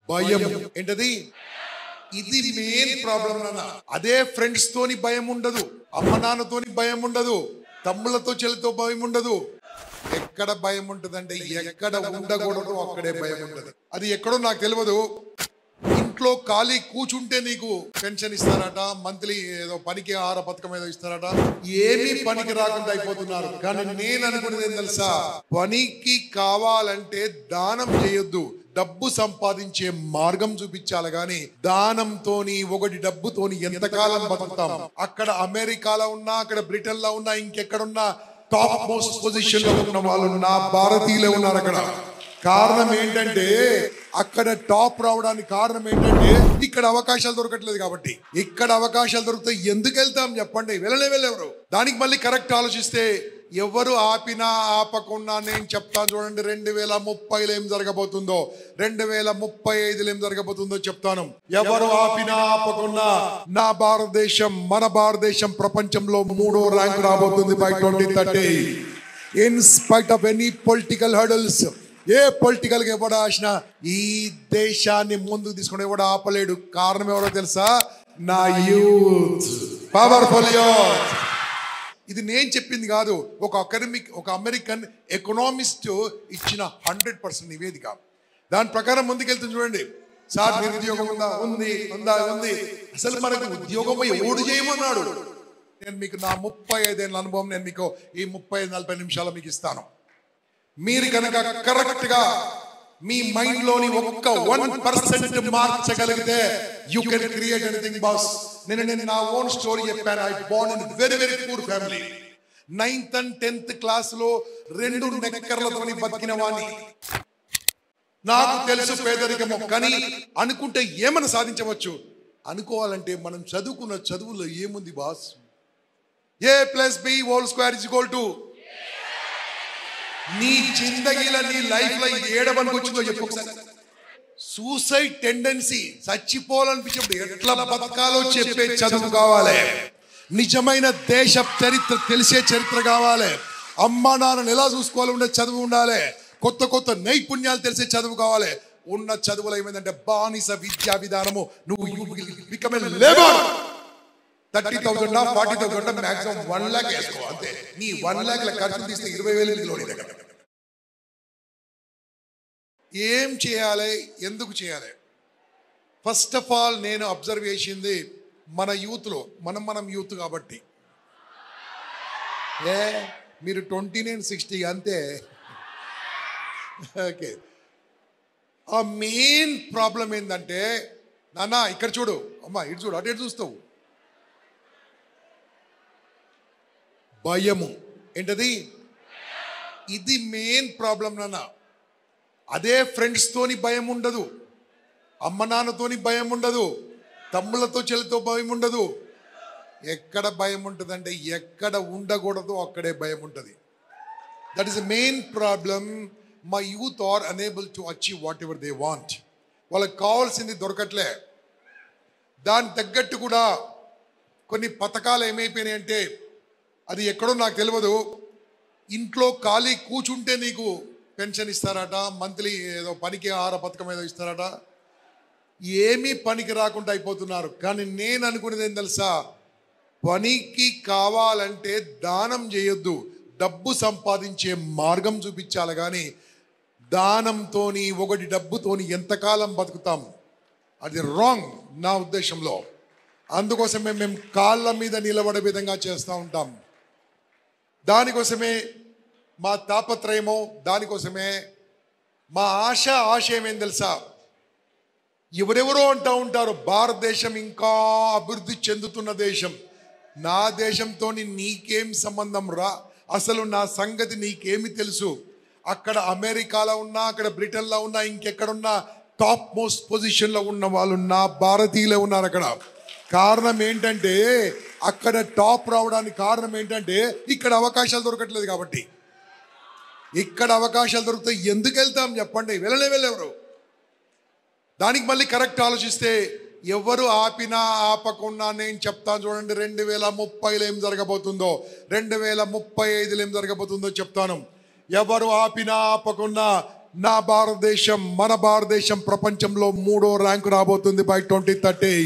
భయం ఏంటది? ఇది మెయిన్ ప్రాబ్లం నాన్న. అదే ఫ్రెండ్స్ తోని భయం ఉండదు, అమ్మ నాన్నతోని భయం ఉండదు, తమ్ముళ్ళతో చెల్లితో భయం ఉండదు. ఎక్కడ భయం ఉంటుందంటే ఎక్కడ ఉండకూడదు అక్కడే భయం ఉంటుంది. అది ఎక్కడో నాకు తెలియదు. ఇంట్లో ఖాళీ కూర్చుంటే నీకు పెన్షన్ ఇస్తారట, మంత్లీ ఏదో పనికి ఆహార పథకం ఏదో ఇస్తారట. ఏమీ పనికి రాకుండా అయిపోతున్నారు. కానీ నేను అనుకునేది ఏం తెలుసా? పనికి కావాలంటే దానం చేయొద్దు, డబ్బు సంపాదించే మార్గం చూపించాలి. గాని దానంతోని ఒకటి డబ్బుతోని ఎంతకాలం బతుకుతాం? అక్కడ అమెరికాలో ఉన్నా, అక్కడ బ్రిటన్ లో ఉన్నా, ఇంకెక్కడున్నా టాప్ మోస్ట్ పొజిషన్ లో ఉన్న వాళ్ళు నా భారతీయులే ఉన్నారు అక్కడ. కారణం ఏంటంటే అక్కడ టాప్ రావడానికి కారణం ఏంటంటే ఇక్కడ అవకాశాలు దొరకట్లేదు కాబట్టి. ఇక్కడ అవకాశాలు దొరికితే ఎందుకు వెళ్తాం చెప్పండి? వెళ్ళెవరు. దానికి మళ్ళీ కరెక్ట్ ఆలోచిస్తే ఎవరు ఆపినా ఆపకుండా నేను చెప్తాను చూడండి. 2030లో ఏం జరగబోతుందో, 2035లో ఏం జరగబోతుందో చెప్తాను. ఎవరు ఆపినా ఆపకుండా నా భారతదేశం, మన భారతదేశం ప్రపంచంలో 3వ ర్యాంక్ రాబోతుంది బై 2030. In spite of any political hurdles, A political గా ఎవడ ఆశనా ఈ దేశాన్ని ముందుకు తీసుకుని ఎవడ ఆపలేడు. కారణం ఎవరో తెలుసా? నా యూత్, పవర్ఫుల్ యూత్. ఇది నేను చెప్పింది కాదు, ఒక అమెరికన్ ఎకనామిస్ట్ ఇచ్చిన 100% నివేదిక. దాని ప్రకారం ముందుకెళ్తుంది చూడండి. సార్ నిరుద్యోగం ఉందా? ఉంది. అసలు మనకు ఉద్యోగం ఎవడు చేయమన్నాడు? నేను మీకు నా 35 ఏళ్ళ అనుభవం నేను మీకు ఈ 35-40 నిమిషాలు మీకు ఇస్తాను. మీరు కనుక కరెక్ట్ గా మీ మైండ్ లోని ఒక్క 1% మార్చగలిగితే you can create anything boss. నేను నా ఓన్ స్టోరీ చెప్పాను. I born in very poor family. 9th and 10th class లో 2 నెక్కర్లతోని బతికిన వాణ్ణి. నాకు తెలుసు పేదరికము. కానీ అనుకుంటే ఏమైనా సాధించవచ్చు. అనుకోవాలంటే మనం చదువుకున్న చదువులో ఏముంది బాస్? A+B² నీ జిందగీలో, నీ లైఫ్ లో ఇది ఏడవనికి వచ్చిందో చెప్పు ఒకసారి. సూసైడ్ టెండెన్సీ, చచ్చిపోవాలనిపించినప్పుడు ఎట్లా బతకాలో చెప్పే చదువు కావాలి. నిజమైన దేశ చరిత్ర తెలిసే చరిత్ర కావాలి. అమ్మా నాన్నను ఎలా చూసుకోవాలి ఉండే చదువు ఉండాలి. కొత్త నైపుణ్యాలు తెలిసే చదువు కావాలి. ఉన్న చదువులో ఏమైందంటే బానిస విద్యా విధానము. నువ్వు become a labour. 30,000 40,000 maximum 1 lakh వేసుకో అంతే. నీ 1 lakh ఖర్చు తీస్తే 20,000 ఏం చేయాలి, ఎందుకు చేయాలి? ఫస్ట్ ఆఫ్ ఆల్ నేను అబ్జర్వ్ చేసింది మన యూత్లో, మనం యూత్ కాబట్టి. మీరు 29-60 అంతే. ఓకే. ఆ మెయిన్ ప్రాబ్లం ఏంటంటే నాన్న ఇక్కడ చూడు, అమ్మా ఇటు చూడు, అటు చూస్తావు. భయము ఏంటది? ఇది మెయిన్ ప్రాబ్లం నాన్న. అదే ఫ్రెండ్స్ తోని భయం ఉండదు, అమ్మ నాన్నతోని భయం ఉండదు, తమ్ముళ్ళతో చెల్లితో భయం ఉండదు. ఎక్కడ భయం ఉంటుందంటే ఎక్కడ ఉండకూడదు అక్కడే భయం ఉంటుంది. That is the main problem. My youth are unable to achieve whatever they want. వాళ్ళకి కావాల్సింది దొరకట్లే. దాని తగ్గట్టు కూడా కొన్ని పథకాలు ఏమైపోయినాయి అంటే అది ఎక్కడో నాకు తెలియదు. ఇంట్లో ఖాళీ కూర్చుంటే నీకు పెన్షన్ ఇస్తారట, మంత్లీ ఏదో పనికి ఆహార పథకం ఏదో ఇస్తారట. ఏమీ పనికి రాకుండా అయిపోతున్నారు. కానీ నేను అనుకునేది ఏం తెలుసా? పనికి కావాలంటే దానం చేయొద్దు, డబ్బు సంపాదించే మార్గం చూపించాలి. కానీ దానంతోని ఒకటి డబ్బుతోని ఎంతకాలం బతుకుతాం? అది రాంగ్ నా ఉద్దేశంలో. అందుకోసమే మేము కాళ్ళ మీద నిలబడే విధంగా చేస్తూ ఉంటాం. దానికోసమే మా తాపత్రయమో, దానికోసమే మా ఆశ ఏమేం తెలుసా? ఎవరెవరో అంటూ ఉంటారు భారతదేశం ఇంకా అభివృద్ధి చెందుతున్న దేశం. నా దేశంతో నీకేం సంబంధం రా? అసలు నా సంగతి నీకేమి తెలుసు? అక్కడ అమెరికాలో ఉన్నా, అక్కడ బ్రిటన్లో ఉన్నా, ఇంకెక్కడున్నా టాప్ మోస్ట్ పొజిషన్లో ఉన్న వాళ్ళు నా భారతీయులే ఉన్నారు అక్కడ. కారణం ఏంటంటే అక్కడ టాప్ రావడానికి కారణం ఏంటంటే ఇక్కడ అవకాశాలు దొరకట్లేదు కాబట్టి. ఇక్కడ అవకాశాలు దొరికితే ఎందుకు వెళ్తాం చెప్పండి? వెళ్ళెవరు. దానికి మళ్ళీ కరెక్ట్ ఆలోచిస్తే ఎవరు ఆపినా ఆపకుండా నేను చెప్తాను చూడండి. 2030లో ఏం జరగబోతుందో, 2035లో ఏం జరగబోతుందో చెప్తాను. ఎవరు ఆపినా ఆపకుండా నా భారతదేశం, మన భారతదేశం ప్రపంచంలో 3వ ర్యాంకు రాబోతుంది బై 2030.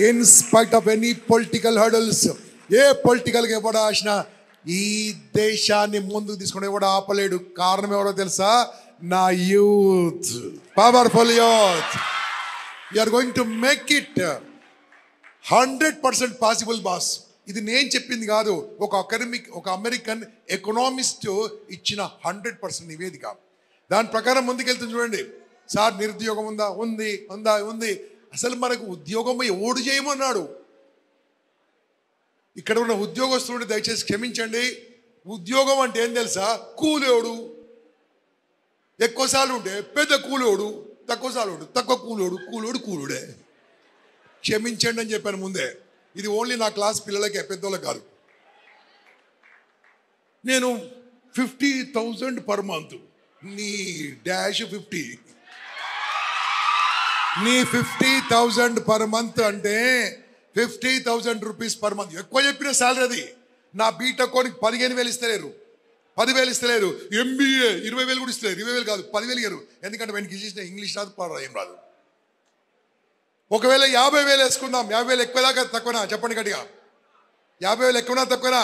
In spite of any political hurdles, ఏ పొలిటికల్గా ఎవడ ఆశినా ఈ దేశాన్ని ముందుకు తీసుకుని ఎవడ ఆపలేడు. కారణం ఎవరో తెలుసా? నా youth, powerful youth. You're going to make it 100% possible boss. ఇది నేను చెప్పింది కాదు, ఒక అమెరికన్ ఎకనామిస్ట్ ఇచ్చిన 100% నివేదిక. దాని ప్రకారం ముందుకెళ్తుంది చూడండి. సార్ నిరుద్యోగం ఉందా? ఉంది. అసలు మనకు ఉద్యోగం ఓడు చేయమన్నాడు. ఇక్కడ ఉన్న ఉద్యోగస్తుడు దయచేసి క్షమించండి. ఉద్యోగం అంటే ఏం తెలుసా? కూలోడు. ఎక్కువసార్లు ఉంటే పెద్ద కూలోడు, తక్కువసార్లు ఉంటే తక్కువ కూలోడు. కూలుడే. క్షమించండి అని చెప్పాను ముందే. ఇది ఓన్లీ నా క్లాస్ పిల్లలకే, పెద్దోళ్ళకి కాదు. నేను 50,000 పర్ మంత్. నీ డాష్ 50. నీ 50,000 పర్ మంత్ అంటే 50,000 రూపీస్ పర్ మంత్. ఎక్కువ చెప్పిన శాలరీ అది. నా బీటెక్ కోనికి 15,000 ఇస్తలేరు, 10,000 ఇస్తలేరు. MBA 20,000 కూడా ఇస్తలేరు. 20,000 కాదు 10,000 ఇయ్యరు. ఎందుకంటే వెనక్కి చేసిన ఇంగ్లీష్ రాదు, పాడు ఏం రాదు. ఒకవేళ 50,000 వేసుకుందాం. 50,000 ఎక్కువ దాకా తక్కువనా? చెప్పండి గట్టిగా. 50,000 ఎక్కువనా తక్కువనా?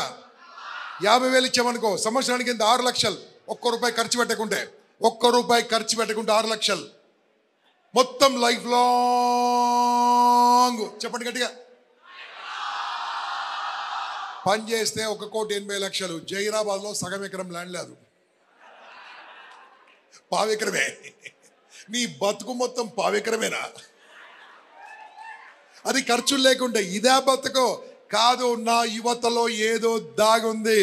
50,000 ఇచ్చామనుకో, సంవత్సరానికి ఎంత? 6 లక్షలు. ₹1 ఖర్చు పెట్టకుంటే, ₹1 ఖర్చు పెట్టకుంటే 6 లక్షలు. మొత్తం లైఫ్ లాంగ్ చెప్పండి గట్టిగా పని చేస్తే 1,80,00,000. జైరాబాద్లో సగం ఎకరం ల్యాండ్ లేదు, పావెకరమే. నీ బతుకు మొత్తం పావెకరమేనా? అది ఖర్చులు లేకుంటే ఇదే బతుకు కాదు. నా యువతలో ఏదో దాగుంది,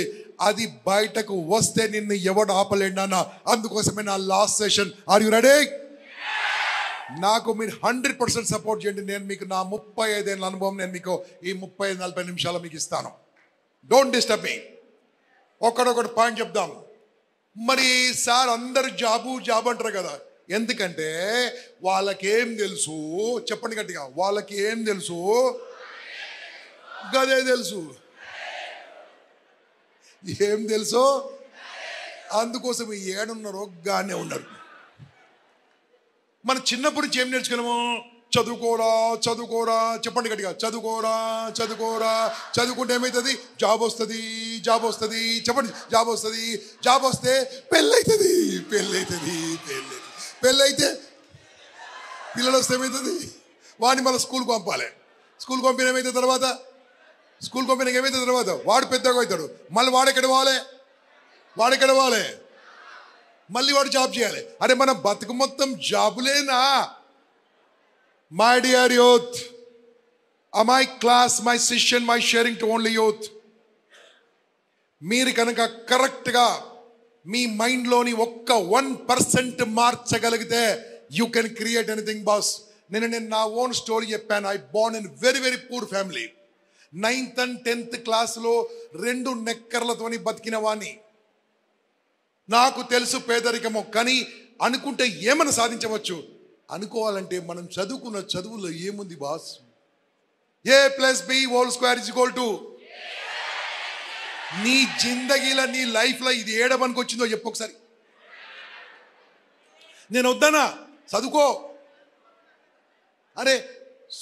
అది బయటకు వస్తే నిన్ను ఎవడు ఆపలేండి అన్న. అందుకోసమే నా last session. Are you ready? నాకు మీరు 100% సపోర్ట్ చేయండి. నేను మీకు నా 35 ఏళ్ళ అనుభవం నేను మీకు ఈ 35-40 నిమిషాలు మీకు ఇస్తాను. Don't disturb me. ఒకడొకటి పాయింట్ చెప్దాం. మరి సార్ అందరు జాబు అంటారు కదా. ఎందుకంటే వాళ్ళకేం తెలుసు? చెప్పండి గట్టిగా. వాళ్ళకి ఏం తెలుసు? గదే తెలుసు. ఏం తెలుసు? అందుకోసం ఏడున్నారో గానే ఉన్నారు. మన చిన్నప్పుడు నుంచి ఏం నేర్చుకున్నాము? చదువుకోరా. చెప్పండి గట్టిగా. చదువుకుంటే ఏమవుతుంది? జాబ్ వస్తుంది. చెప్పండి. జాబ్ వస్తే పెళ్ళైతుంది. పెళ్ళైతే పిల్లలు వస్తే ఏమవుతుంది? వాడిని మళ్ళీ స్కూల్కి పంపాలి. స్కూల్కి పంపిన ఏమవుతుంది తర్వాత? స్కూల్కి పంపిన ఏమవుతుంది తర్వాత? వాడు పెద్దగా అవుతాడు. మళ్ళీ వాడెక్కడ పోవాలి? మళ్ళీ వాడు జాబ్ చేయాలి. అరే మన బతుకు మొత్తం జాబులేనా? My dear youth, my class, my session, my sharing to only youth. మీరు కనుక కరెక్ట్గా మీ మైండ్లోని 1% మార్చగలిగితే you can create anything boss. నేను నా ఓన్ స్టోరీ చెప్పాను. I born in very very poor family. 9th and 10th క్లాస్లో 2 నెక్కర్లతోని బతికిన వాణ్ణి. నాకు తెలుసు పేదరికము, కానీ అనుకుంటే ఏమైనా సాధించవచ్చు. అనుకోవాలంటే మనం చదువుకున్న చదువులో ఏముంది బాస్? A+B² నీ జిందగీలో, నీ లైఫ్లో ఇది ఏడమనికి వచ్చిందో చెప్పు ఒకసారి. నేను వద్దనా? చదువుకో. అరే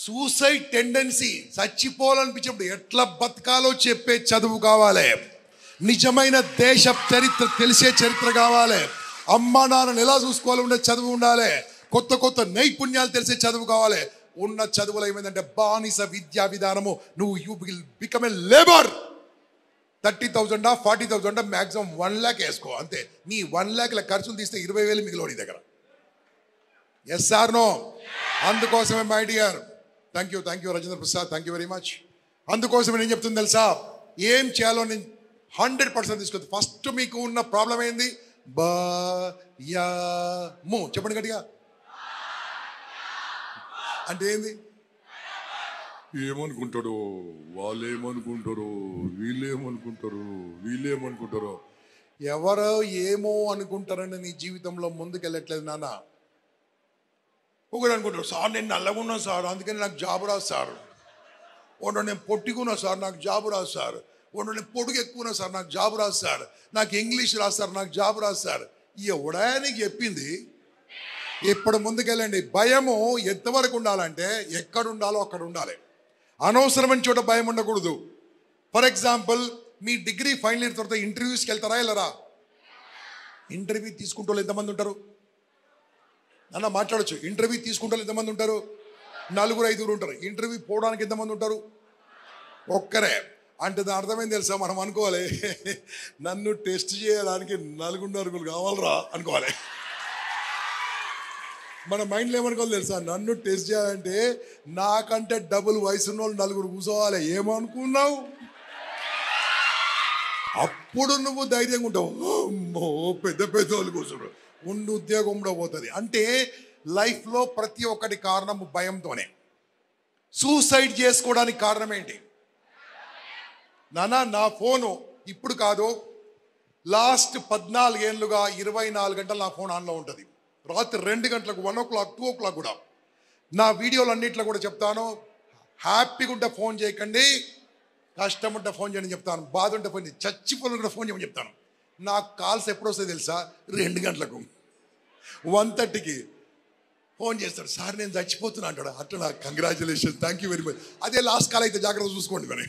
సూసైడ్ టెండెన్సీ, చచ్చిపోవాలనిపించినప్పుడు ఎట్లా బతకాలో చెప్పే చదువు కావాలి. నిజమైన దేశ చరిత్ర తెలిసే చరిత్ర కావాలి. అమ్మా నాన్నని ఎలా చూసుకోవాలి ఉండే చదువు ఉండాలి. కొత్త నైపుణ్యాలు తెలిసే చదువు కావాలి. ఉన్న చదువులో ఏమైందంటే బానిస విద్యా విధానము. You will become a labour. 30,000 40,000 maximum 1 lakh వేసుకో అంతే. నీ 1 lakh ఖర్చులు తీస్తే 20,000 మిగిలిన దగ్గర. Yes or no? అందుకోసమే my dear, thank you Rajendra Prasad, thank you very much. అందుకోసమే నేను చెప్తుంది తెలుసా, ఏం చేయాలో నేను 100% తీసుకొద్దు. ఫస్ట్ మీకు ఉన్న ప్రాబ్లం ఏంది? భయము. చెప్పండి గట్టిగా. అంటే ఏంది? ఏమనుకుంటాడు, వాళ్ళేమనుకుంటారు, వీళ్ళేమనుకుంటారు. ఎవరో ఏమో అనుకుంటారని నీ జీవితంలో ముందుకెళ్ళట్లేదు నాన్న. ఒకడు అనుకుంటారు, సార్ నేను నల్లగున్నా సార్ అందుకని నాకు జాబ్ రాదు సార్. ఒకడు నేను పొట్టికున్నా సార్ నాకు జాబ్ రాదు సార్. ఒకడు నేను పొడుగు ఎక్కువన్నా సార్ నాకు జాబ్ రాదు సార్. నాకు ఇంగ్లీష్ రాదు సార్ నాకు జాబ్ రాదు సార్. ఎవడా నీకు చెప్పింది? ఇప్పుడు ముందుకెళ్ళండి. భయము ఎంతవరకు ఉండాలంటే ఎక్కడ ఉండాలో అక్కడ ఉండాలి. అనవసరమైన చోట భయం ఉండకూడదు. For example, me degree final year తర్వాత ఇంటర్వ్యూస్కి వెళ్తారా వెళ్ళరా? ఇంటర్వ్యూ తీసుకుంటూ ఎంతమంది ఉంటారు అన్న? మాట్లాడచ్చు. ఇంటర్వ్యూ తీసుకుంటూ ఎంతమంది ఉంటారు? 4-5 ఉంటారు. ఇంటర్వ్యూ పోవడానికి ఎంతమంది ఉంటారు? ఒక్కరే. అంటే దాని అర్థమైంది తెలుసా? మనం అనుకోవాలి, నన్ను టెస్ట్ చేయడానికి 4 కావాలరా అనుకోవాలి. మన మైండ్లో ఏమనుకోవాలి తెలుసా? నన్ను టెస్ట్ చేయాలంటే నాకంటే డబుల్ వయసు ఉన్న వాళ్ళు 4 కూర్చోవాలి. ఏమనుకున్నావు? అప్పుడు నువ్వు ధైర్యంగా ఉంటావు. అమ్మో, పెద్ద పెద్ద వాళ్ళు కూర్చుంటారు, ఉండి ఉద్యోగం కూడా పోతుంది. అంటే లైఫ్లో ప్రతి ఒక్కటి కారణం భయంతోనే. సూసైడ్ చేసుకోవడానికి కారణం ఏంటి? నా ఫోను ఇప్పుడు కాదు, లాస్ట్ 14 ఏళ్ళుగా 24 గంటలు నా ఫోన్ ఆన్లో ఉంటుంది. రాత్రి 2 గంటలకు, 1 o'clock, 2 o'clock కూడా. నా వీడియోలు అన్నింటిలో కూడా చెప్తాను, హ్యాపీగా ఉంటే ఫోన్ చేయకండి, కష్టం ఉంటే ఫోన్ చేయని చెప్తాను, బాధ ఉంటే ఫోన్ చేయండి, చచ్చిపోయిన కూడా ఫోన్ చేయమని చెప్తాను. నాకు కాల్స్ ఎప్పుడు వస్తాయి తెలుసా? 2 గంటలకు, 1:30కి ఫోన్ చేస్తాడు. సార్ నేను చచ్చిపోతున్నా అంటాడు. అట్లా congratulations, thank you very much. అదే లాస్ట్ కాల్ అయితే జాగ్రత్త చూసుకోండి మరి,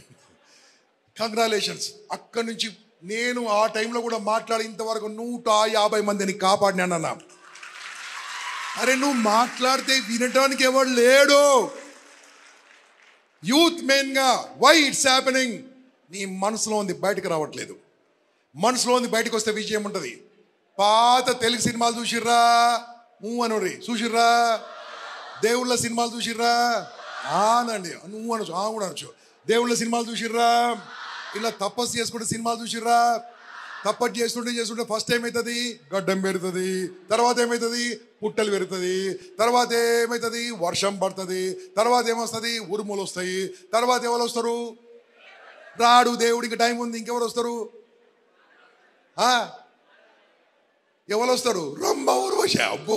కంగ్రాచులేషన్స్. అక్కడి నుంచి నేను ఆ టైంలో కూడా మాట్లాడి ఇంతవరకు 150 మందిని కాపాడినానన్నా. అరే నువ్వు మాట్లాడితే వినటానికి ఎవరు లేడు. యూత్ మెయిన్గా వై ఇట్స్ హ్యాపెనింగ్? నీ మనసులో ఉంది, బయటకు రావట్లేదు. మనసులో ఉంది బయటకు వస్తే విజయం ఉంటుంది. పాత తెలుగు సినిమాలు చూసిర్రా? అనురి చూసిర్రా? దేవుళ్ళ సినిమాలు చూసిర్రా? ఆనండి నువ్వు అనొచ్చు, కూడా అనొచ్చు. దేవుళ్ళ సినిమాలు చూసిర్రా? ఇలా తపస్సు చేసుకుంటే సినిమాలు చూసిర్రా? తపస్సు చేస్తుంటే ఫస్ట్ ఏమవుతుంది? గడ్డం పెరుగుతుంది. తర్వాత ఏమవుతుంది? పుట్టలు పెరుగుతుంది. తర్వాత ఏమవుతుంది? వర్షం పడుతుంది. తర్వాత ఏమొస్తుంది? ఉరుములు వస్తాయి. తర్వాత ఎవరు వస్తారు? రాడు దేవుడు. ఇంకా టైం ఉంది, ఇంకెవరు వస్తారు? ఎవరు వస్తారు? రంభ ఊర్వశి. అబ్బో,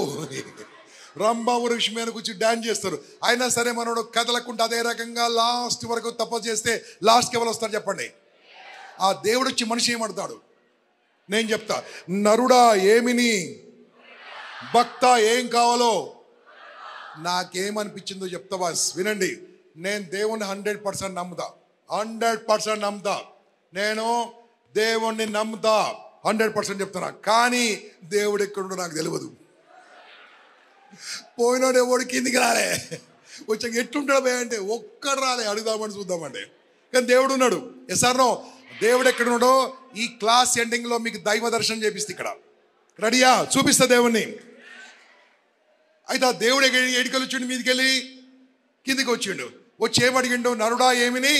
రంభ ఊర్వశి మీద కూర్చి డాన్స్ చేస్తారు. అయినా సరే మనోడు కదలకుండా అదే రకంగా లాస్ట్ వరకు తపస్సు చేస్తే లాస్ట్కి ఎవరు వస్తారు చెప్పండి? ఆ దేవుడు వచ్చి మనిషి ఏమడతాడు? నేను చెప్తా, నరుడా ఏమిని, భక్త ఏం కావాలో, నాకేమనిపించిందో చెప్తా బాస్ వినండి. నేను దేవుణ్ణి 100% నమ్ముతా. 100% నమ్ముతా. నేను దేవుణ్ణి నమ్ముతా, 100% చెప్తున్నా. కానీ దేవుడు ఎక్కడుండో నాకు తెలియదు. పోయినాడు ఎవడు కిందికి రాలే, వచ్చాక ఎట్లుంటాడు భయ అంటే ఒక్కడు రాలే, అడుగుదామని చూద్దామంటే. కానీ దేవుడు ఉన్నాడు. Yes or no? దేవుడు ఎక్కడున్నాడో ఈ క్లాస్ ఎండింగ్లో మీకు దైవ దర్శనం చేపిస్తే ఇక్కడ రెడీయా? చూపిస్తా దేవుణ్ణి. అయితే ఆ దేవుడు ఎడికెళ్ళి వచ్చిండు, మీదికి వెళ్ళి కిందికి వచ్చిండు. వచ్చి ఏమడిగిండు? నరుడా ఏమిని.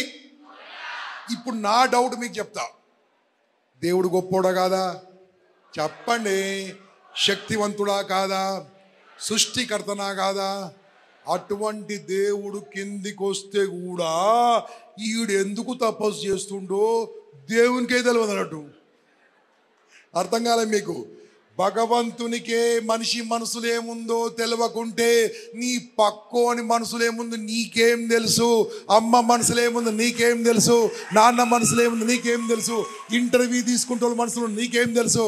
ఇప్పుడు నా డౌట్ మీకు చెప్తా, దేవుడు గొప్పోడా కాదా? చెప్పండి. శక్తివంతుడా కాదా? సృష్టికర్తనా కాదా? అటువంటి దేవుడు కిందికి వస్తే కూడా ఈడు ఎందుకు తపస్సు చేస్తుండో దేవునికే తెలియదు అన్నట్టు. అర్థం కాలే మీకు? భగవంతునికే మనిషి మనసులు ఏముందో తెలియకుంటే నీ పక్కోని మనసులు ఏముందో నీకేం తెలుసు? అమ్మ మనసులు ఏముందో నీకేం తెలుసు? నాన్న మనసులు ఏముందో నీకేం తెలుసు? ఇంటర్వ్యూ తీసుకుంటే మనసులు నీకేం తెలుసు?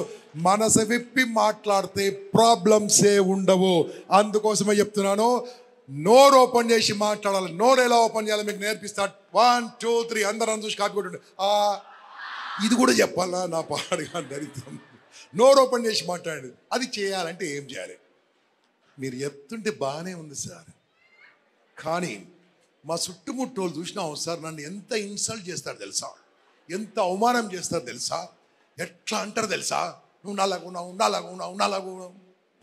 మనసు విప్పి మాట్లాడితే ప్రాబ్లమ్సే ఉండవు. అందుకోసమే చెప్తున్నాను, నోరు ఓపెన్ చేసి మాట్లాడాలి. నోరు ఎలా ఓపెన్ చేయాలో మీకు నేర్పిస్తా. 1 2 3 అందరం చూసి కాపీ కొట్టుండే. ఇది కూడా చెప్పాలా? నా పాడుగా దరిద్రం. నోరు ఓపెన్ చేసి మాట్లాడండి. అది చేయాలంటే ఏం చేయాలి? మీరు చెప్తుంటే బాగానే ఉంది సార్, కానీ మా చుట్టుముట్టోళ్ళు చూసినావు సార్, నన్ను ఎంత ఇన్సల్ట్ చేస్తారు తెలుసా, ఎంత అవమానం చేస్తారు తెలుసా, ఎట్లా అంటారు తెలుసా, నువ్వు నల్లగున్నావు,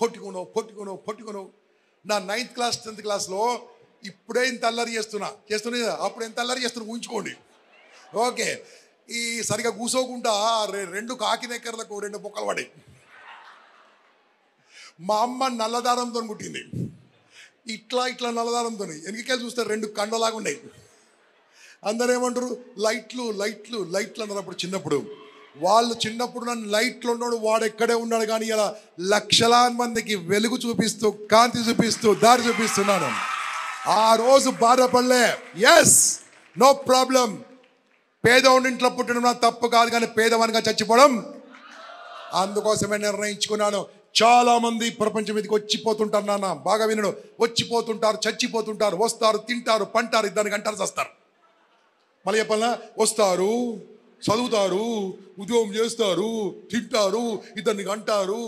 పొట్టుకున్నావు. నా 9th క్లాస్ 10th క్లాస్లో ఇప్పుడే ఇంత అల్లరి చేస్తున్నా కదా, అప్పుడు ఎంత అల్లరి చేస్తున్నా ఊహించుకోండి. ఓకే, ఈ సరిగా కూసోకుండా 2 కాకినెక్కర్లకు 2 బొక్కలు పడాయి. మా అమ్మ నల్లదారంతో కుట్టింది. ఇట్లా నల్లదారంతో వెనకకెళ్ళి చూస్తే 2 కండలాగా ఉన్నాయి. అందరూ ఏమంటారు? లైట్లు అన్నారు. అప్పుడు చిన్నప్పుడు వాళ్ళు చిన్నప్పుడు నన్ను లైట్లు ఉన్నాడు, వాడు ఎక్కడే ఉన్నాడు. కానీ ఇలా లక్షలాది మందికి వెలుగు చూపిస్తూ, కాంతి చూపిస్తూ, దారి చూపిస్తున్నాను. ఆ రోజు బాధపడలే. Yes, no problem. పేదవాడి ఇంట్లో పుట్టడం నా తప్పు కాదు, కానీ పేదవానిగా చచ్చిపోవడం అందుకోసమే నిర్ణయించుకున్నాను. చాలా మంది ప్రపంచం మీదకి వచ్చిపోతుంటారు నాన్న, బాగా వినడు. వచ్చిపోతుంటారు, చచ్చిపోతుంటారు, వస్తారు, తింటారు, పంటారు, ఇద్దరు గంటలు చేస్తారు. మళ్ళీ చెప్పాలన్నా, వస్తారు, చదువుతారు, ఉద్యోగం చేస్తారు, తింటారు, ఇద్దరిని అంటారు.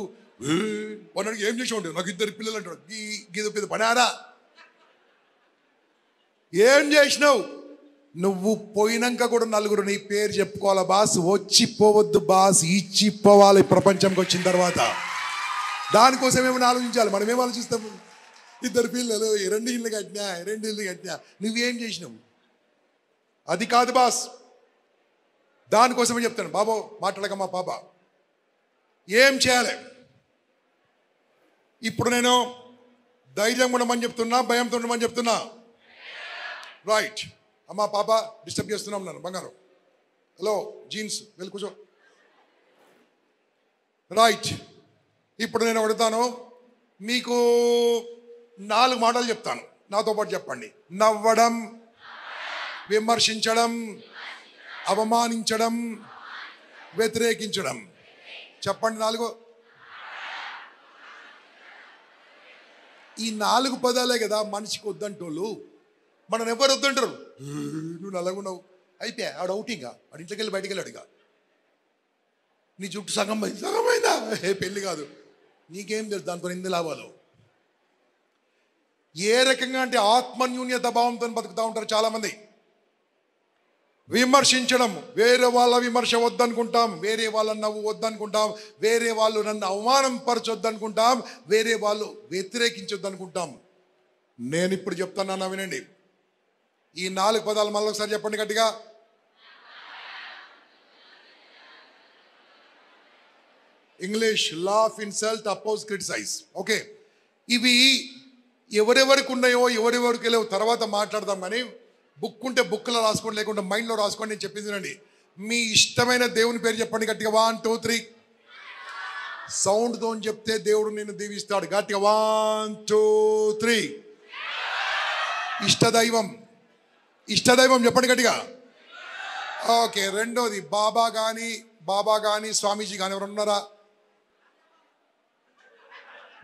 వాడికి ఏం చేసి ఉంటాడు, నాకు 2 పిల్లలు అంటాడు. గీద పెద్ద పనారా? ఏం చేసినావు? నువ్వు పోయినాక కూడా నలుగురు నీ పేరు చెప్పుకోవాలా బాస్. వచ్చిపోవద్దు బాస్, ఇచ్చిపోవాలి ప్రపంచంకి వచ్చిన తర్వాత. దానికోసం ఏమైనా ఆలోచించాలి. మనం ఏం ఆలోచిస్తాము? 2 పిల్లలు, 2 ఇళ్ళు కట్టినా, 2 ఇళ్ళు కట్టినా. నువ్వేం చేసినావు? అది కాదు బాస్. దానికోసమే చెప్తాను. బాబో మాట్లాడకమ్మా పాప, ఏం చేయాలి? ఇప్పుడు నేను ధైర్యంగా ఉండమని చెప్తున్నా, భయంతో ఉండమని చెప్తున్నా? రైట్. అమ్మా పాప, డిస్టర్బ్ చేస్తున్నాం నన్ను. బంగారం, హలో, జీన్స్, వెళ్ళి కూర్చో. రైట్. ఇప్పుడు నేను అడుగుతాను, మీకు 4 మాటలు చెప్తాను, నాతో పాటు చెప్పండి. నవ్వడం, విమర్శించడం, అవమానించడం, వ్యతిరేకించడం. చెప్పండి 4. ఈ 4 పదాలే కదా మనిషికి వద్దంటోళ్ళు. మనం ఎవరు వద్దంటారు? నువ్వు నల్లగున్నావు అయితే ఆడు అవుటింగా, ఆడు ఇంట్లోకి వెళ్ళి బయటికి వెళ్ళాడుగా. నీ జుట్టు సగమైందా? పెళ్ళి కాదు. నీకేం తెలుసు దాంతో ఎన్ని లాభాలు? ఏ రకంగా అంటే ఆత్మన్యూన్యత భావంతో బతుకుతూ ఉంటారు చాలామంది. విమర్శించడం, వేరే వాళ్ళ విమర్శ వద్దనుకుంటాం, వేరే వాళ్ళ నవ్వు వద్దనుకుంటాం, వేరే వాళ్ళు నన్ను అవమానం పరచొద్దనుకుంటాం, వేరే వాళ్ళు వ్యతిరేకించొద్దనుకుంటాం. నేను ఇప్పుడు చెప్తాను, వినండి. ఈ 4 పదాలు మళ్ళీ ఒకసారి చెప్పండి గట్టిగా. English: laugh, insult, oppose, criticise. Okay, ఇవి ఎవరెవరికి ఉన్నాయో ఎవరెవరికి లేవో తర్వాత మాట్లాడదాం. కానీ బుక్ ఉంటే బుక్లో రాసుకోండి, లేకుంటే మైండ్లో రాసుకోండి. నేను చెప్పింది వినండి. మీ ఇష్టమైన దేవుని పేరు చెప్పండి గట్టిగా. 1 2 3. సౌండ్తో చెప్తే దేవుడు నిన్ను దీవిస్తాడు. గట్టిగా 1 2 3. ఇష్టదైవం, ఇష్టదైవం చెప్పండి గట్టిగా. ఓకే. రెండోది బాబా కానీ స్వామీజీ కానీ ఎవరు ఉన్నారా?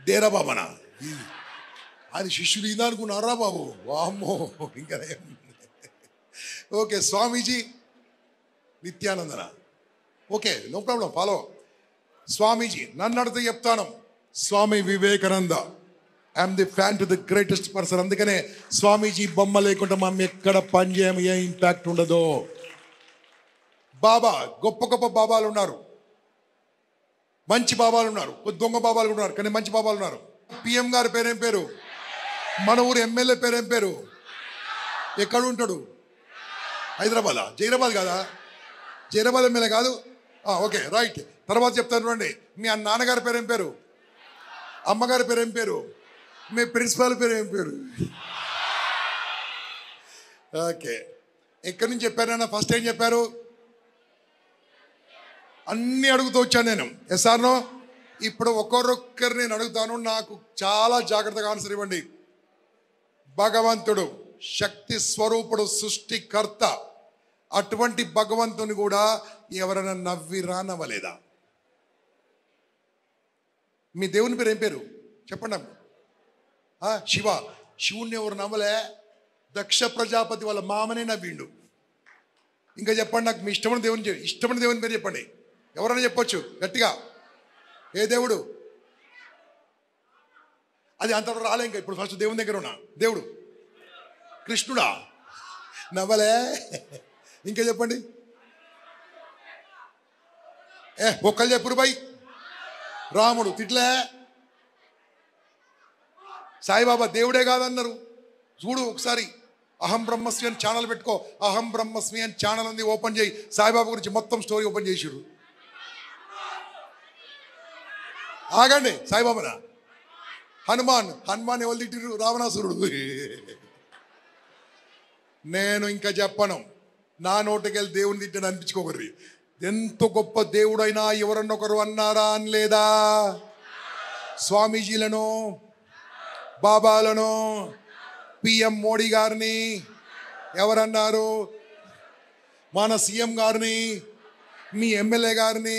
డేరా బాబానా? అది శిష్యులు ఇదా అనుకున్నారా బాబు? వామ్మో, ఇంకా. ఓకే, స్వామీజీ నిత్యానందన. Okay, no problem, follow. Swamiji నన్ను అడిగితే చెప్తాను, Swami Vivekananda. I'm the fan to the greatest person. అందుకనే స్వామీజీ బొమ్మ లేకుండా మనం ఎక్కడ పని చేయము, ఏ ఇంపాక్ట్ ఉండదు. బాబా, గొప్ప గొప్ప బాబాలు ఉన్నారు, మంచి బాబాలు ఉన్నారు, దొంగ బాబాలు కూడా ఉన్నారు, కానీ మంచి బాబాలు ఉన్నారు. పిఎం గారి పేరేం పేరు? మన ఊరు ఎమ్మెల్యే పేరేం పేరు? ఎక్కడ ఉంటాడు? హైదరాబాదా? జైరాబాద్ కాదా? జైరాబాద్ ఎమ్మెల్యే కాదు. Okay, right. తర్వాత చెప్తాను రండి. మీ నాన్నగారి పేరేం పేరు? అమ్మగారి పేరేం పేరు? మీ ప్రిన్సిపాల్ పేరు ఏం పేరు? ఓకే, ఎక్కడి నుంచి చెప్పారన్నా? ఫస్ట్ ఏం చెప్పారు? అన్నీ అడుగుతూ వచ్చాను నేను. Yes or no? ఇప్పుడు ఒక్కొక్కరు నేను అడుగుతాను, నాకు చాలా జాగ్రత్తగా ఆన్సర్ ఇవ్వండి. భగవంతుడు శక్తి స్వరూపుడు, సృష్టికర్త. అటువంటి భగవంతుని కూడా ఎవరైనా నవ్వి రానవ్వలేదా? మీ దేవుని పేరు ఏం పేరు చెప్పండి. శివ. శివుణ్ణి ఎవరు నవ్వలే? దక్ష ప్రజాపతి వాళ్ళ మామనే నవ్విండు. ఇంకా చెప్పండి నాకు మీ ఇష్టమైన దేవుని పేరు చెప్పండి. ఎవరైనా చెప్పొచ్చు గట్టిగా. ఏ దేవుడు? అది అంతవరకు రాలే. ఇంకా ఇప్పుడు ఫస్ట్ దేవుని దగ్గర ఉన్నా. దేవుడు కృష్ణుడా? నవ్వలే. ఇంకా చెప్పండి. ఒక్కళ్ళు చెప్పురు బై. రాముడు తిట్లే. సాయిబాబా దేవుడే కాదన్నారు. చూడు ఒకసారి. అహం బ్రహ్మస్మి అని ఛానల్ పెట్టుకో. అహం బ్రహ్మస్మి అని ఛానల్ ఉంది, ఓపెన్ చేయి. సాయిబాబా గురించి మొత్తం స్టోరీ ఓపెన్ చేసిరు. ఆగండి. సాయిబాబానా? హనుమాన్ ఎవరు తిట్టిరు? రావణాసురుడు. నేను ఇంకా చెప్పను. నా నోటికెళ్ళి దేవుని తిట్టని అనిపించుకోకర్రి. ఎంత గొప్ప దేవుడైనా ఎవరన్నా ఒకరు అన్నారా అని లేదా? స్వామీజీలను, బాబాలను, పిఎం మోడీ గారిని ఎవరన్నారు? మన సీఎం గారిని, మీ ఎమ్మెల్యే గారిని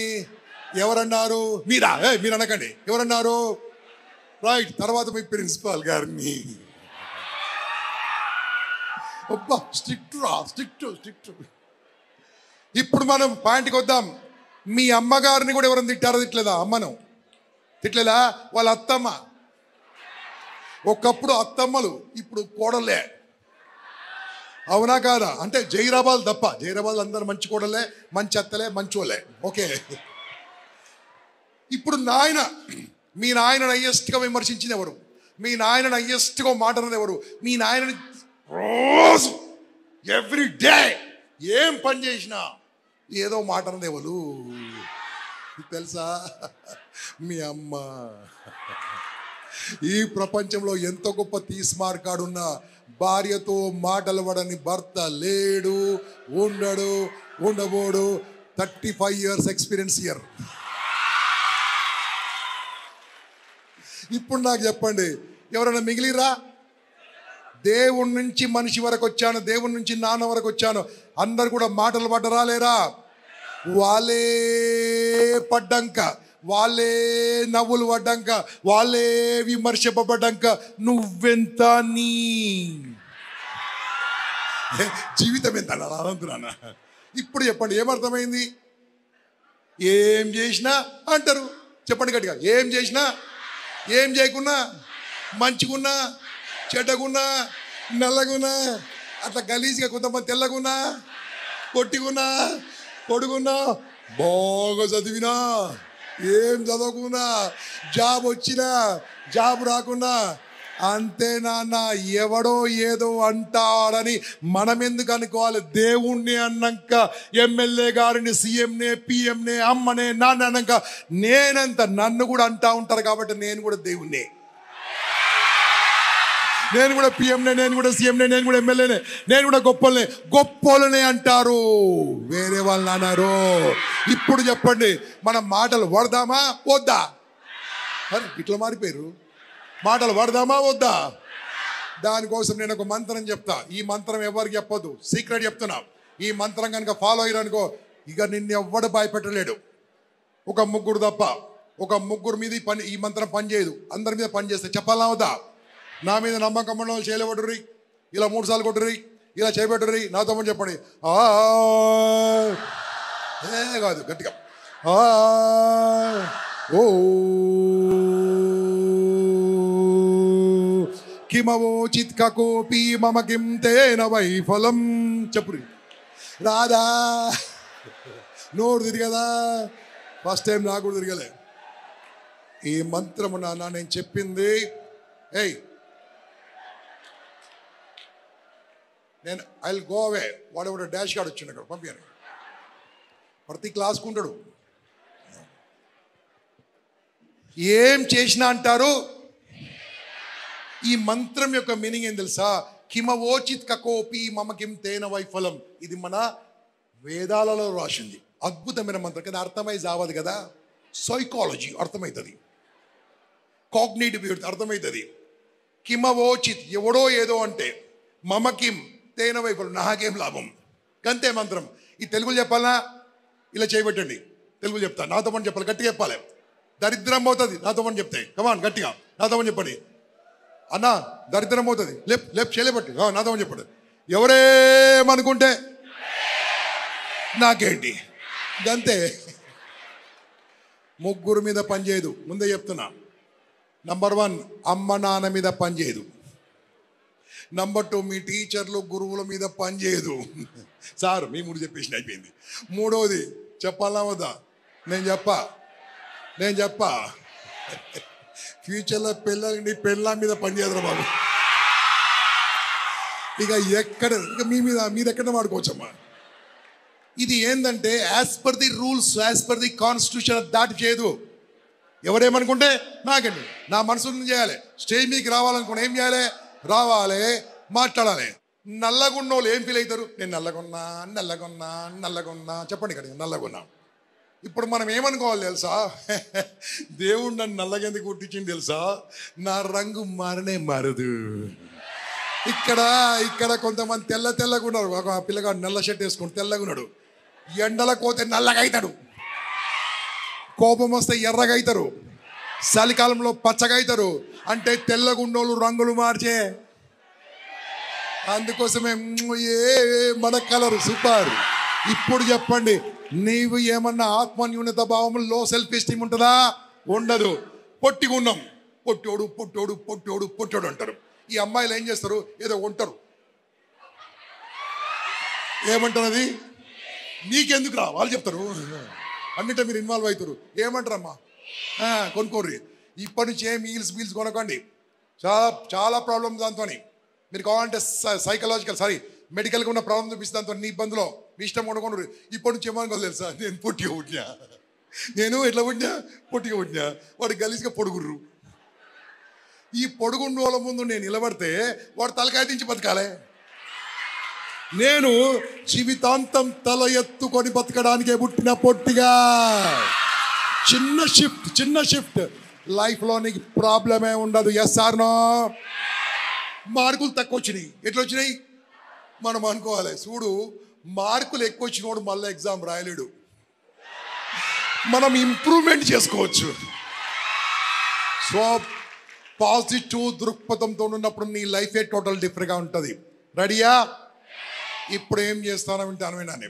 ఎవరన్నారు? మీరా? మీరు అనకండి. ఎవరన్నారు? రైట్. తర్వాత మీ ప్రిన్సిపాల్ గారిని. అబ్బా స్ట్రిక్ట్ రా, స్ట్రిక్ట్. ఇప్పుడు మనం పాయింట్కి వద్దాం. మీ అమ్మగారిని కూడా ఎవరైనా తిట్టారో తిట్టలేదా? అమ్మను తిట్టలేదా? వాళ్ళ అత్తమ్మ. ఒకప్పుడు అత్తమ్మలు, ఇప్పుడు కోడలే. అవునా కాదా? అంటే జైరాబాద్ తప్ప, జైరాబాద్ అందరు మంచి కోడలే, మంచి అత్తలే, మంచోళ్ళే. ఓకే. ఇప్పుడు మీ నాయనను హయ్యెస్ట్గా విమర్శించింది ఎవరు? మీ నాయనను హయ్యెస్ట్గా మాట అన్నది ఎవరు? మీ నాయనని రోజు ఎవ్రీ డే ఏం పని చేసినా ఏదో మాట అన్నది ఎవరు తెలుసా? మీ అమ్మ. ఈ ప్రపంచంలో ఎంతో గొప్ప తీస్మార్కాడున్న భార్యతో మాటలు పడని భర్త లేడు, ఉండబోడు. 35 years ఎక్స్పీరియన్స్ ఇయర్. ఇప్పుడు నాకు చెప్పండి, ఎవరైనా మిగిలిరా? దేవుడి నుంచి మనిషి వరకు వచ్చాను, దేవుడి నుంచి నాన్న వరకు వచ్చాను. అందరు కూడా మాటలు పడ్డరా లేరా? వాళ్ళే పడ్డంక, వాళ్ళే నవ్వులు పడ్డాక, వాళ్ళే విమర్శింపబడ్డాక నువ్వెంత నీ జీవితం ఎంత అనంటున్నా. ఇప్పుడు చెప్పండి, ఏమర్థమైంది? ఏం చేసినా అంటారు. చెప్పండి గట్టిగా. ఏం చేసినా, ఏం చేయకున్నా, మంచిగున్నా, చెడ్డగున్నా, నల్లగున్నా, అట్లా గలీజ్గా, కొంతమంది తెల్లగున్నా, పొట్టిగున్నా, పొడుగున్నా, బాగా చదివినా, ఏం చదవకున్నా, జాబ్ వచ్చినా, జాబ్ రాకున్నా అంతే నాన్న. ఎవడో ఏదో అంటాడని మనం ఎందుకు అనుకోవాలి? దేవుణ్ణి అన్నాక, ఎమ్మెల్యే గారిని, సీఎంనే, పిఎంనే, అమ్మనే, నాన్న అన్నాక నేనంత నన్ను కూడా అంటా ఉంటారు. కాబట్టి నేను కూడా దేవుణ్ణే, నేను కూడా పిఎంనే, నేను కూడా సీఎంనే, నేను కూడా ఎమ్మెల్యేనే, నేను కూడా గొప్పోళ్ళనే అంటారు. వేరే వాళ్ళు అన్నారు. ఇప్పుడు చెప్పండి, మనం మాటలు పడదామా వద్దా? ఇట్లా మారిపోయారు. మాటలు పడదామా వద్దా? దానికోసం నేను ఒక మంత్రం చెప్తా. ఈ మంత్రం ఎవరికి చెప్పొద్దు, సీక్రెట్ చెప్తున్నా. ఈ మంత్రం కనుక ఫాలో అయ్యారనుకో, ఇక నిన్ను ఎవ్వడు భయపెట్టలేడు. ఒక ముగ్గురు తప్ప. ఒక ముగ్గురు మీద ఈ మంత్రం పనిచేయదు, అందరి మీద పనిచేస్తే. చెప్పాలా వద్దా? నా మీద నమ్మకం ఉన్న వాళ్ళు చేయలేబడుర్రి, ఇలా 3 సార్లు కొట్టుర్రి, ఇలా చేయబెట్టుర్రి. నాతో చెప్పండి. కాదు, గట్టిగా ఓ కిమవోచిత్ కకోపి మమ కిం తేన వైఫలం. చెప్పురి. రాదా? నోరు తిరిగదా? ఫస్ట్ టైం నాకు కూడా తిరగలే. ఈ మంత్రము నాన్న నేను చెప్పింది. నేను ఐ విల్ గో అవే. వాడు డాష్ కార్డ్ వచ్చిండు, అక్కడ పంపించాను. ప్రతి క్లాస్కు ఉంటాడు. ఏం చేసినా అంటారు. ఈ మంత్రం యొక్క మీనింగ్ ఏం తెలుసా? కిమవోచిత్ కకోపి మమ కిం తేన వైఫలం. ఇది మన వేదాలలో రాసింది. అద్భుతమైన మంత్రం. కదా అర్థమై జావదు కదా. సైకాలజీ అర్థమవుతుంది, కాగ్నిటివ్ అర్థమవుతుంది. కిమవోచిత్ ఎవడో ఏదో అంటే, మమ కిం తేన వైఫలం నాకేం లాభం. గంతే మంత్రం. ఈ తెలుగులో చెప్పాలనా? ఇలా చేయబెట్టండి. తెలుగు చెప్తా, నాతో పని చెప్పాలి, గట్టిగా చెప్పాలి. దరిద్రం పోతుంది నాతో పని చెప్తే. కమాన్ గట్టిగా నాతో పని చెప్పండి. అన్నా దరిద్రం పోతుంది, లేపు చేయలేబట్టి నాతో పని చెప్పండి. ఎవరేమనుకుంటే నాకేంటి, గంతే. ముగ్గురు మీద పనిచేయదు, ముందే చెప్తున్నా. నంబర్ 1 అమ్మ నాన్న మీద పనిచేయదు. నంబర్ 2 మీ టీచర్లు గురువుల మీద పనిచేయదు. సార్ మీ 3 చెప్పేసి అయిపోయింది. 3వది చెప్పాలా వద్దా? నేను చెప్పా ఫ్యూచర్లో నీ పెళ్ళ మీద పనిచేయదురా బాబు. ఇక మీరు ఎక్కడ వాడుకోవచ్చమ్మా. ఇది ఏంటంటే as per the rules, as per the constitution దాటి చేయదు. ఎవరేమనుకుంటే నాకండి, నా మనసుని చేయాలి. స్టేజ్ మీదకి రావాలనుకున్నా ఏం చేయాలి? రావాలి, మాట్లాడాలి. నల్లగున్నోళ్ళు ఏం ఫీల్ అవుతారు? నేను నల్లగొన్నా చెప్పండి ఇక్కడ, నల్లగొన్నా. ఇప్పుడు మనం ఏమనుకోవాలి తెలుసా? దేవుడు నన్ను నల్లగెందుకు కుట్టించింది తెలుసా? నా రంగు మారదు. ఇక్కడ కొంతమంది తెల్లగా ఉన్నారు. ఒక పిల్లగాడు నల్ల షర్ట్ వేసుకుని తెల్లగా ఉన్నాడు, ఎండల కోతే నల్లగా అవుతాడు. కోపం వస్తే ఎర్రగా అవుతారు, చలికాలంలో పచ్చగా అవుతారు. అంటే తెల్లగుండోళ్ళు రంగులు మార్చే, అందుకోసమే మన కలర్ సూపర్. ఇప్పుడు చెప్పండి, నీవు ఏమన్నా ఆత్మన్యూనత భావం, లో సెల్ఫ్ ఎస్టీమ్ ఉంటుందా? ఉండదు. పొట్టిగా ఉన్నాం, పొట్టోడు పొట్టోడు పొట్టోడు పొట్టోడు అంటారు. ఈ అమ్మాయిలు ఏం చేస్తారు? ఏదో ఉంటారు, ఏమంటారు? అది నీకెందుకు రా వాళ్ళు చెప్తారు, అన్నింటే మీరు ఇన్వాల్వ్ అవుతారు. ఏమంటారమ్మా? కొనుక్కోర్రి. ఇప్పటి నుంచి ఏం మీల్స్ కొనకండి. చాలా చాలా ప్రాబ్లమ్ దాంతో. మీరు కావాలంటే సైకలాజికల్ మెడికల్గా ఉన్న ప్రాబ్లం చూపిస్తే దాంతో నీ ఇబ్బందులో మీ ఇష్టం కొనుక్కోండి. ఇప్పటి నుంచి ఏమనుకో తెలుసా, నేను పొట్టిగా పుట్టినా, నేను ఎట్లా పుట్టినా, పొట్టిగా పుట్టినా, వాడు గలీజ్గా పొడుగుర్రు. ఈ పొడుగుండు వాళ్ళ ముందు నేను నిలబడితే వాడు తలకాయ దించి బతకాలే. నేను జీవితాంతం తల ఎత్తుకొని బతకడానికే పుట్టిన పొట్టిగా. చిన్న షిఫ్ట్ లైఫ్లో నీకు ప్రాబ్లమే ఉండదు. Yes or no? మార్కులు తక్కువ వచ్చినాయి, ఎట్లా వచ్చినాయి మనం అనుకోవాలి. చూడు, మార్కులు ఎక్కువ వచ్చినోడు మళ్ళీ ఎగ్జామ్ రాయలేడు. మనం ఇంప్రూవ్మెంట్ చేసుకోవచ్చు. సో పాజిటివ్ దృక్పథంతో ఉన్నప్పుడు నీ లైఫే టోటల్ డిఫరెంట్గా ఉంటుంది. రెడీయా? ఇప్పుడు ఏం చేస్తానో వింటాను. వినండి,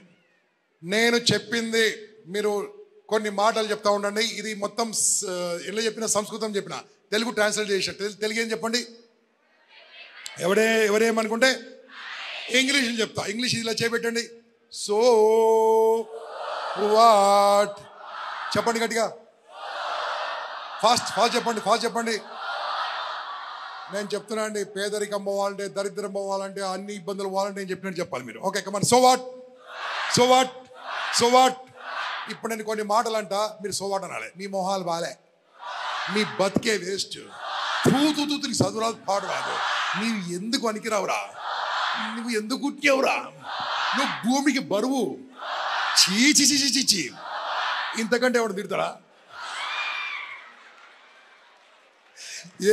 నేను చెప్పింది మీరు కొన్ని మాటలు చెప్తా ఉండండి. ఇది మొత్తం ఎలా చెప్పిన, సంస్కృతం చెప్పిన, తెలుగు ట్రాన్స్లేట్ చేసిన. తెలుగు ఏం చెప్పండి? ఎవరేమనుకుంటే ఇంగ్లీష్ చెప్తా. ఇంగ్లీష్ ఇలా చేపెట్టండి. సో వాట్ చెప్పండి గట్టిగా, ఫాస్ట్ చెప్పండి. నేను చెప్తున్నా అండి, పేదరికం పోవాలంటే, దరిద్రం పోవాలంటే, అన్ని ఇబ్బందులు పోవాలంటే నేను చెప్పినట్టు చెప్పాలి మీరు. Okay come on. So what. ఇప్పుడు నేను కొన్ని మాటలు అంట, మీరు సో వాట్ అనాలి. మీ మొహాలు బాలే, మీ బతికే వేస్ట్, తూతూ చదువురాదు, పాడు రాదు, నీవు ఎందుకు పనికిరావురా, నువ్వు ఎందుకు కుట్టావురా, నువ్వు భూమికి బరువు, చీచి ఇంతకంటే ఎవడు తిడతాడా?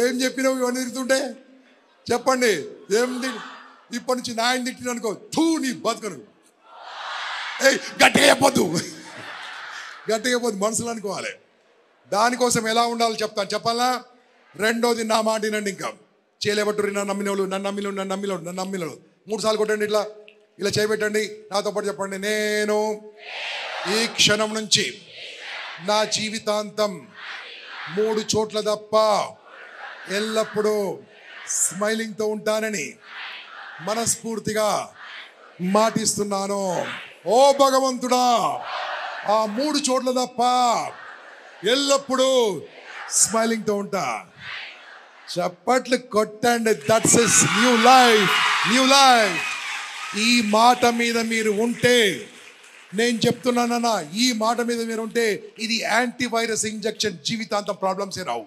ఏం చెప్పినావు ఇవన్నీ తిడుతుంటే? చెప్పండి ఏం ఇప్పటి నుంచి నాయన తిట్టిన అనుకో, తూ నీ బతుకను. గట్టిగా చెప్పొద్దు, మనసులో అనుకోవాలి. దానికోసం ఎలా ఉండాలో చెప్తాను, చెప్పాలా? రెండోది, నా మాట వినండి. ఇంకా చేయలేబట్టుర్రి, నన్ను నమ్మినోళ్ళు 3 సార్లు కొట్టండి. ఇలా చేయబెట్టండి, నాతో పాటు చెప్పండి. నేను ఈ క్షణం నుంచి నా జీవితాంతం 3 చోట్ల తప్ప ఎల్లప్పుడూ స్మైలింగ్తో ఉంటానని మనస్ఫూర్తిగా మాటిస్తున్నాను. ఓ భగవంతుడా, ఆ 3 చోట్ల తప్ప ఎల్లప్పుడూ స్మైలింగ్తో ఉంటా. చప్పట్లు కొట్టండి. That's is new life. ఈ మాట మీద మీరు ఉంటే, నేను చెప్తున్నానన్నా, ఈ మాట మీద మీరు ఉంటే ఇది యాంటీవైరస్ ఇంజెక్షన్, జీవితాంతం ప్రాబ్లమ్సే రావు.